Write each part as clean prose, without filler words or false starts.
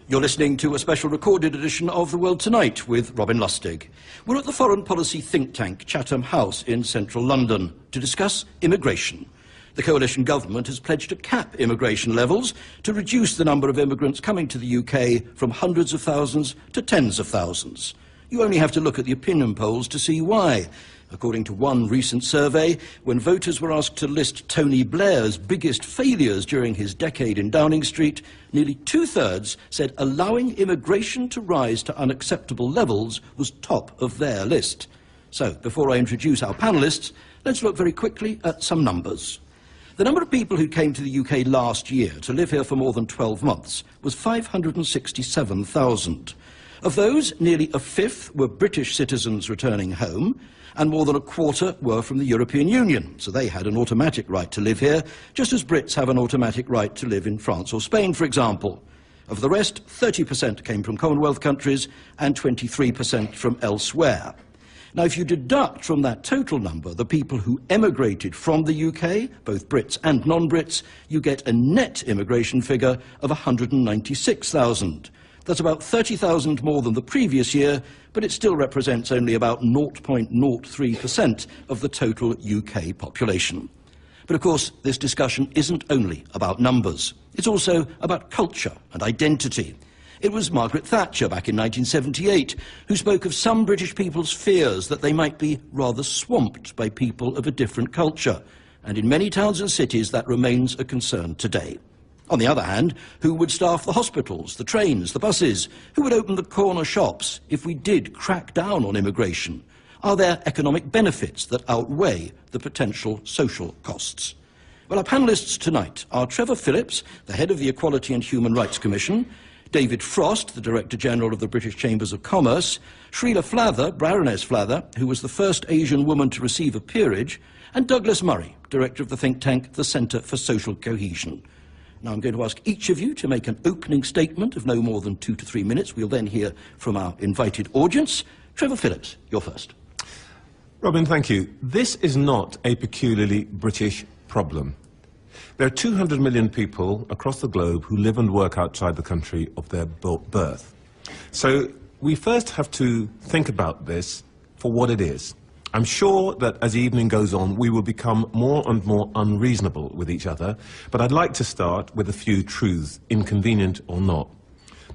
You're listening to a special recorded edition of The World Tonight with Robin Lustig. We're at the foreign policy think tank Chatham House in central London to discuss immigration. The coalition government has pledged to cap immigration levels to reduce the number of immigrants coming to the UK from hundreds of thousands to tens of thousands. You only have to look at the opinion polls to see why. According to one recent survey, when voters were asked to list Tony Blair's biggest failures during his decade in Downing Street, nearly two-thirds said allowing immigration to rise to unacceptable levels was top of their list. So, before I introduce our panellists, let's look very quickly at some numbers. The number of people who came to the UK last year to live here for more than 12 months was 567,000. Of those, nearly a fifth were British citizens returning home, and more than a quarter were from the European Union, so they had an automatic right to live here, just as Brits have an automatic right to live in France or Spain, for example. Of the rest, 30% came from Commonwealth countries and 23% from elsewhere. Now, if you deduct from that total number the people who emigrated from the UK, both Brits and non-Brits, you get a net immigration figure of 196,000. That's about 30,000 more than the previous year, but it still represents only about 0.03% of the total UK population. But of course, this discussion isn't only about numbers. It's also about culture and identity. It was Margaret Thatcher back in 1978 who spoke of some British people's fears that they might be rather swamped by people of a different culture. And in many towns and cities, that remains a concern today. On the other hand, who would staff the hospitals, the trains, the buses? Who would open the corner shops if we did crack down on immigration? Are there economic benefits that outweigh the potential social costs? Well, our panellists tonight are Trevor Phillips, the head of the Equality and Human Rights Commission, David Frost, the Director General of the British Chambers of Commerce, Srila Flather, Baroness Flather, who was the first Asian woman to receive a peerage, and Douglas Murray, Director of the think tank, the Centre for Social Cohesion. Now, I'm going to ask each of you to make an opening statement of no more than 2 to 3 minutes. We'll then hear from our invited audience. Trevor Phillips, you're first. Robin, thank you. This is not a peculiarly British problem. There are 200 million people across the globe who live and work outside the country of their birth. So we first have to think about this for what it is. I'm sure that as the evening goes on, we will become more and more unreasonable with each other, but I'd like to start with a few truths, inconvenient or not.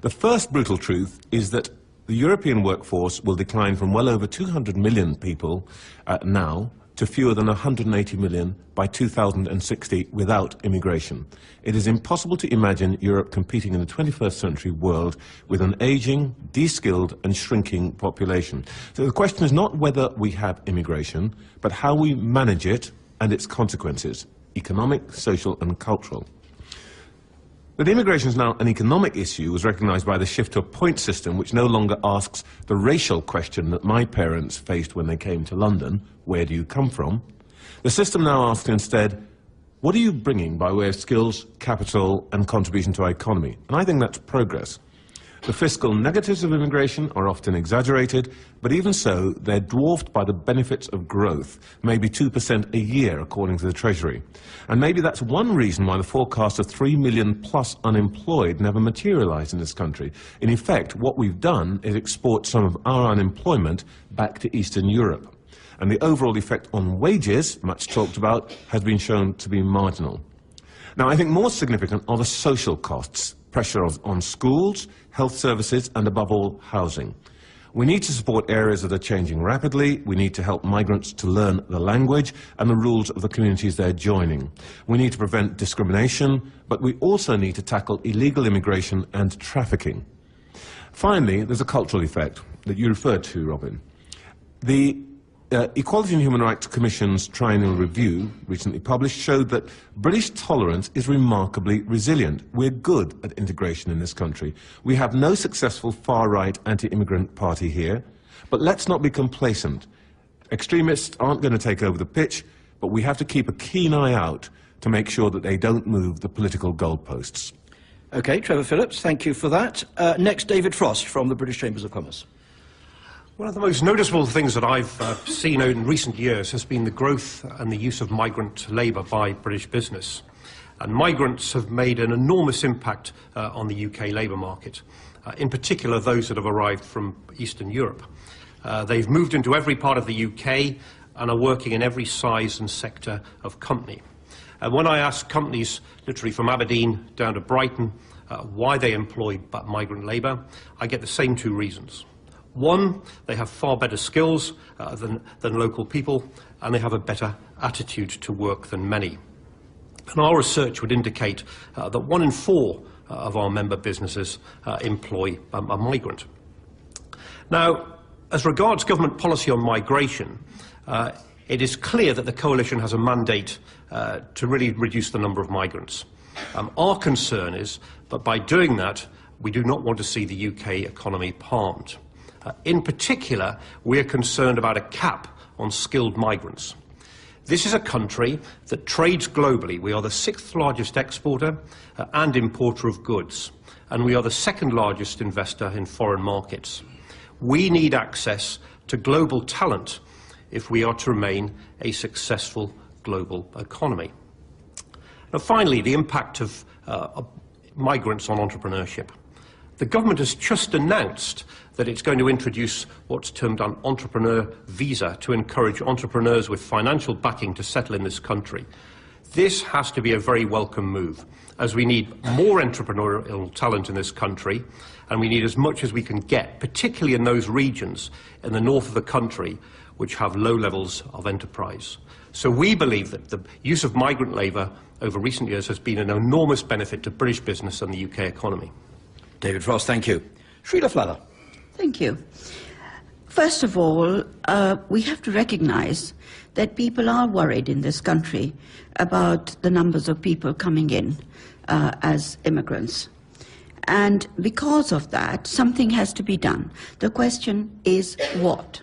The first brutal truth is that the European workforce will decline from well over 200 million people now to fewer than 180 million by 2060 without immigration. It is impossible to imagine Europe competing in the 21st century world with an aging, de-skilled and shrinking population. So the question is not whether we have immigration, but how we manage it and its consequences, economic, social and cultural. That immigration is now an economic issue was recognised by the shift to a point system which no longer asks the racial question that my parents faced when they came to London, where do you come from? The system now asks instead, what are you bringing by way of skills, capital and contribution to our economy? And I think that's progress. The fiscal negatives of immigration are often exaggerated, but even so, they're dwarfed by the benefits of growth, maybe 2% a year, according to the Treasury. And maybe that's one reason why the forecast of 3 million plus unemployed never materialised in this country. In effect, what we've done is export some of our unemployment back to Eastern Europe. And the overall effect on wages, much talked about, has been shown to be marginal. Now, I think more significant are the social costs. Pressure on schools, health services and above all housing. We need to support areas that are changing rapidly. We need to help migrants to learn the language and the rules of the communities they're joining. We need to prevent discrimination, but we also need to tackle illegal immigration and trafficking. Finally, there's a cultural effect that you referred to, Robin. The Equality and Human Rights Commission's triennial review, recently published, showed that British tolerance is remarkably resilient. We're good at integration in this country. We have no successful far-right anti-immigrant party here, but let's not be complacent. Extremists aren't going to take over the pitch, but we have to keep a keen eye out to make sure that they don't move the political goalposts. OK, Trevor Phillips, thank you for that. Next, David Frost from the British Chambers of Commerce. One of the most noticeable things that I've seen in recent years has been the growth and the use of migrant labour by British business. And migrants have made an enormous impact on the UK labour market, in particular those that have arrived from Eastern Europe. They've moved into every part of the UK and are working in every size and sector of company. And when I ask companies, literally from Aberdeen down to Brighton, why they employ migrant labour, I get the same two reasons. One, they have far better skills than local people, and they have a better attitude to work than many. And our research would indicate that 1 in 4 of our member businesses employ a migrant. Now, as regards government policy on migration, it is clear that the Coalition has a mandate to really reduce the number of migrants. Our concern is that by doing that, we do not want to see the UK economy harmed. In particular, we are concerned about a cap on skilled migrants. This is a country that trades globally. We are the 6th largest exporter and importer of goods, and we are the 2nd largest investor in foreign markets. We need access to global talent if we are to remain a successful global economy. Now, finally, the impact of migrants on entrepreneurship. The government has just announced that it's going to introduce what's termed an entrepreneur visa to encourage entrepreneurs with financial backing to settle in this country. This has to be a very welcome move, as we need more entrepreneurial talent in this country, and we need as much as we can get, particularly in those regions in the north of the country which have low levels of enterprise. So we believe that the use of migrant labour over recent years has been an enormous benefit to British business and the UK economy. David Frost, thank you. Srila Flala. Thank you. First of all, we have to recognise that people are worried in this country about the numbers of people coming in as immigrants. And because of that, something has to be done. The question is what?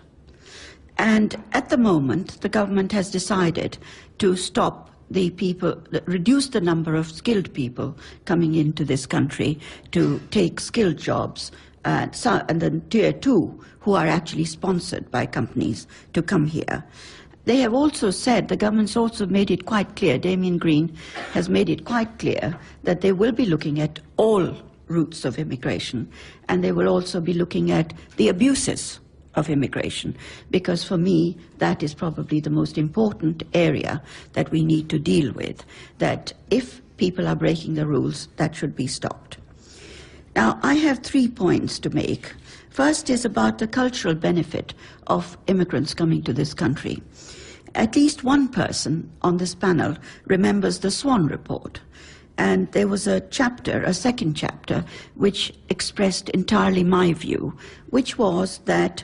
And at the moment, the government has decided to stop the people, reduce the number of skilled people coming into this country to take skilled jobs, and then tier 2, who are actually sponsored by companies to come here. They have also said, the government's also made it quite clear, Damien Green has made it quite clear, that they will be looking at all routes of immigration, and they will also be looking at the abuses of immigration, because for me that is probably the most important area that we need to deal with, that if people are breaking the rules, that should be stopped. Now, I have 3 points to make. First is about the cultural benefit of immigrants coming to this country. At least one person on this panel remembers the Swan Report. And there was a chapter, a second chapter, which expressed entirely my view, which was that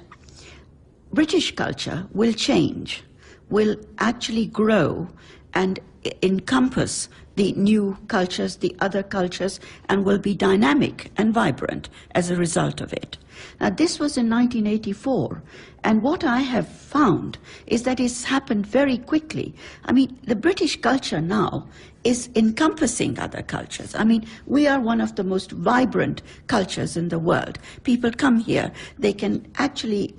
British culture will change, will actually grow and encompass the new cultures, the other cultures, and will be dynamic and vibrant as a result of it. Now, this was in 1984, and what I have found is that it's happened very quickly. I mean, the British culture now is encompassing other cultures. I mean, we are one of the most vibrant cultures in the world. People come here, they can actually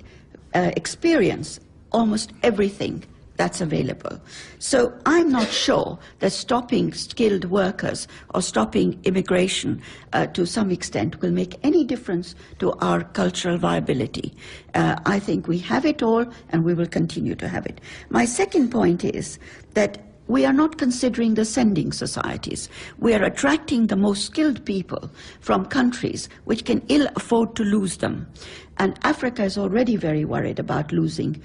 experience almost everything that's available. So I'm not sure that stopping skilled workers or stopping immigration to some extent will make any difference to our cultural viability. I think we have it all and we will continue to have it. My second point is that we are not considering the sending societies. We are attracting the most skilled people from countries which can ill afford to lose them. And Africa is already very worried about losing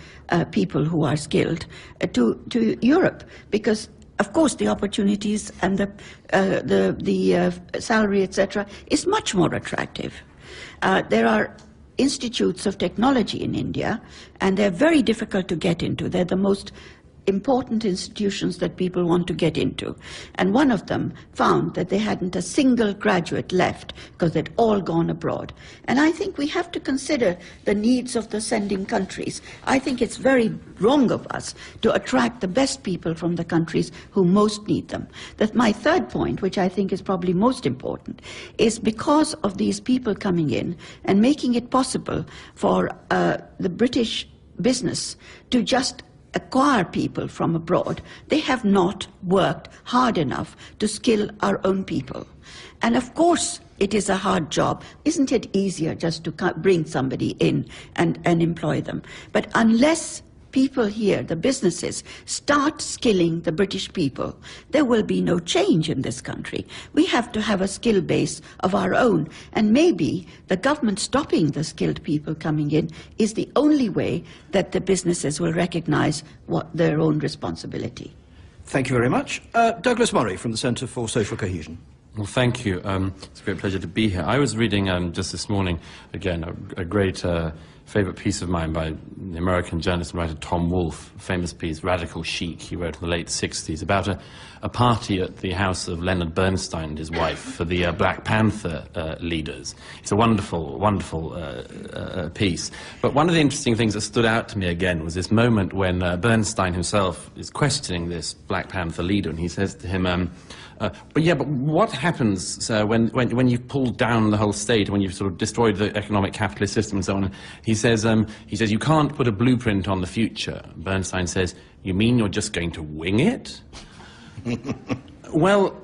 people who are skilled to Europe, because, of course, the opportunities and the salary, etc., is much more attractive. There are institutes of technology in India, and they're very difficult to get into. They're the most important institutions that people want to get into. And one of them found that they hadn't a single graduate left because they'd all gone abroad. And I think we have to consider the needs of the sending countries. I think it's very wrong of us to attract the best people from the countries who most need them. That my third point, which I think is probably most important, is because of these people coming in and making it possible for the British business to just acquire people from abroad, they have not worked hard enough to skill our own people. And of course, it is a hard job. Isn't it easier just to bring somebody in and employ them? But unless people here, the businesses, start skilling the British people, there will be no change in this country. We have to have a skill base of our own, and maybe the government stopping the skilled people coming in is the only way that the businesses will recognise their own responsibility. Thank you very much. Douglas Murray from the Centre for Social Cohesion. Well, thank you. It's a great pleasure to be here. I was reading just this morning, again, a great favourite piece of mine by the American journalist and writer Tom Wolfe, famous piece, Radical Chic, he wrote in the late 60s, about a party at the house of Leonard Bernstein and his wife for the Black Panther leaders. It's a wonderful, wonderful piece. But one of the interesting things that stood out to me again was this moment when Bernstein himself is questioning this Black Panther leader, and he says to him, but what happens, sir, when you've pulled down the whole state, when you've sort of destroyed the economic capitalist system and so on? He says you can't put a blueprint on the future. Bernstein says, you mean you're just going to wing it? Well,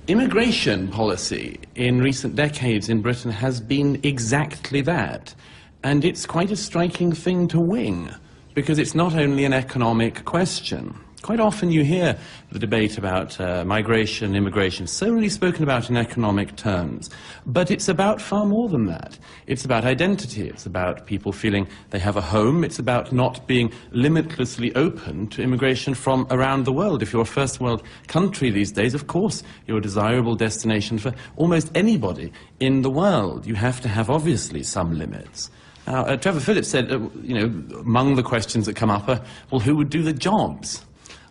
immigration policy in recent decades in Britain has been exactly that. And it's quite a striking thing to wing, because it's not only an economic question. Quite often you hear the debate about migration, immigration, solely spoken about in economic terms. But it's about far more than that. It's about identity. It's about people feeling they have a home. It's about not being limitlessly open to immigration from around the world. If you're a first world country these days, of course, you're a desirable destination for almost anybody in the world. You have to have, obviously, some limits. Now, Trevor Phillips said, among the questions that come up are, well, who would do the jobs?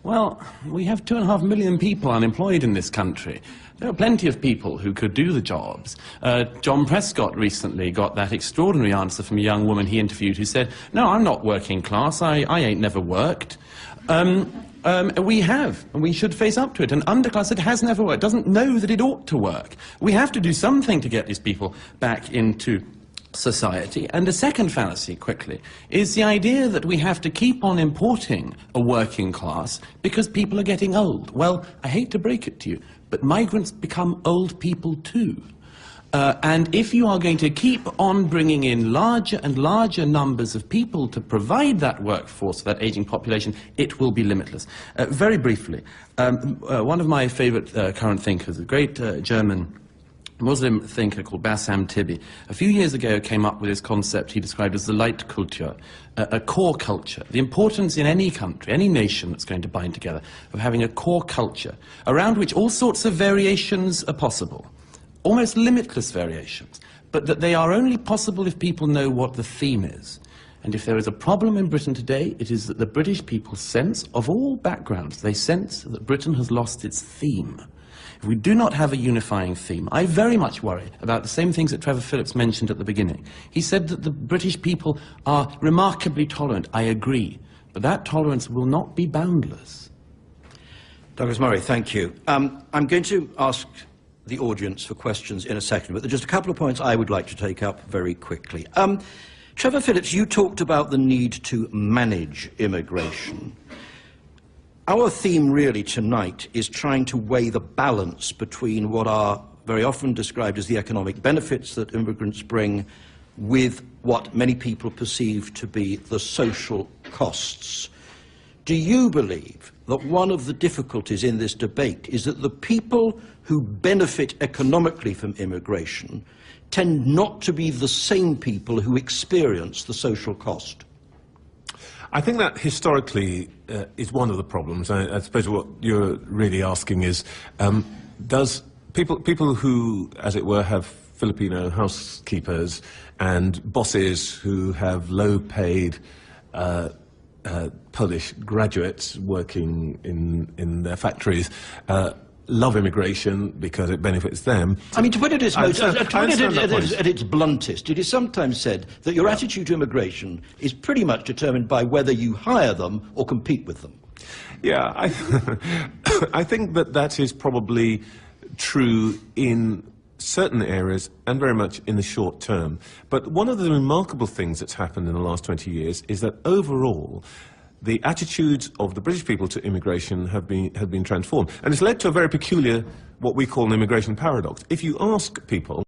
Well, we have 2.5 million people unemployed in this country. There are plenty of people who could do the jobs. John Prescott recently got that extraordinary answer from a young woman he interviewed who said, no, I'm not working class, I ain't never worked. We have, and we should face up to it. An underclass that has never worked doesn't know that it ought to work. We have to do something to get these people back into society. And a second fallacy, quickly, is the idea that we have to keep on importing a working class because people are getting old. Well, I hate to break it to you, but migrants become old people too. And if you are going to keep on bringing in larger and larger numbers of people to provide that workforce, that aging population, it will be limitless. Very briefly, one of my favourite current thinkers, a great German Muslim thinker called Bassam Tibi, a few years ago came up with this concept he described as the Leitkultur, a core culture. The importance in any country, any nation that's going to bind together, of having a core culture around which all sorts of variations are possible, almost limitless variations, but that they are only possible if people know what the theme is. And if there is a problem in Britain today, it is that the British people sense, of all backgrounds, they sense that Britain has lost its theme. If we do not have a unifying theme, I very much worry about the same things that Trevor Phillips mentioned at the beginning. He said that the British people are remarkably tolerant. I agree. But that tolerance will not be boundless. Douglas Murray, thank you. I'm going to ask the audience for questions in a second, but there are just a couple of points I would like to take up very quickly. Trevor Phillips, you talked about the need to manage immigration. Our theme really tonight is trying to weigh the balance between what are very often described as the economic benefits that immigrants bring with what many people perceive to be the social costs. Do you believe that one of the difficulties in this debate is that the people who benefit economically from immigration tend not to be the same people who experience the social cost? I think that historically is one of the problems. I suppose what you're really asking is, does people who, as it were, have Filipino housekeepers and bosses who have low-paid Polish graduates working in their factories, love immigration because it benefits them? I mean, to put it at its bluntest, it is sometimes said that your attitude to immigration is pretty much determined by whether you hire them or compete with them. Yeah, I think that is probably true in certain areas and very much in the short term. But one of the remarkable things that's happened in the last 20 years is that overall, the attitudes of the British people to immigration have been transformed. And it's led to a very peculiar, what we call an immigration paradox. If you ask people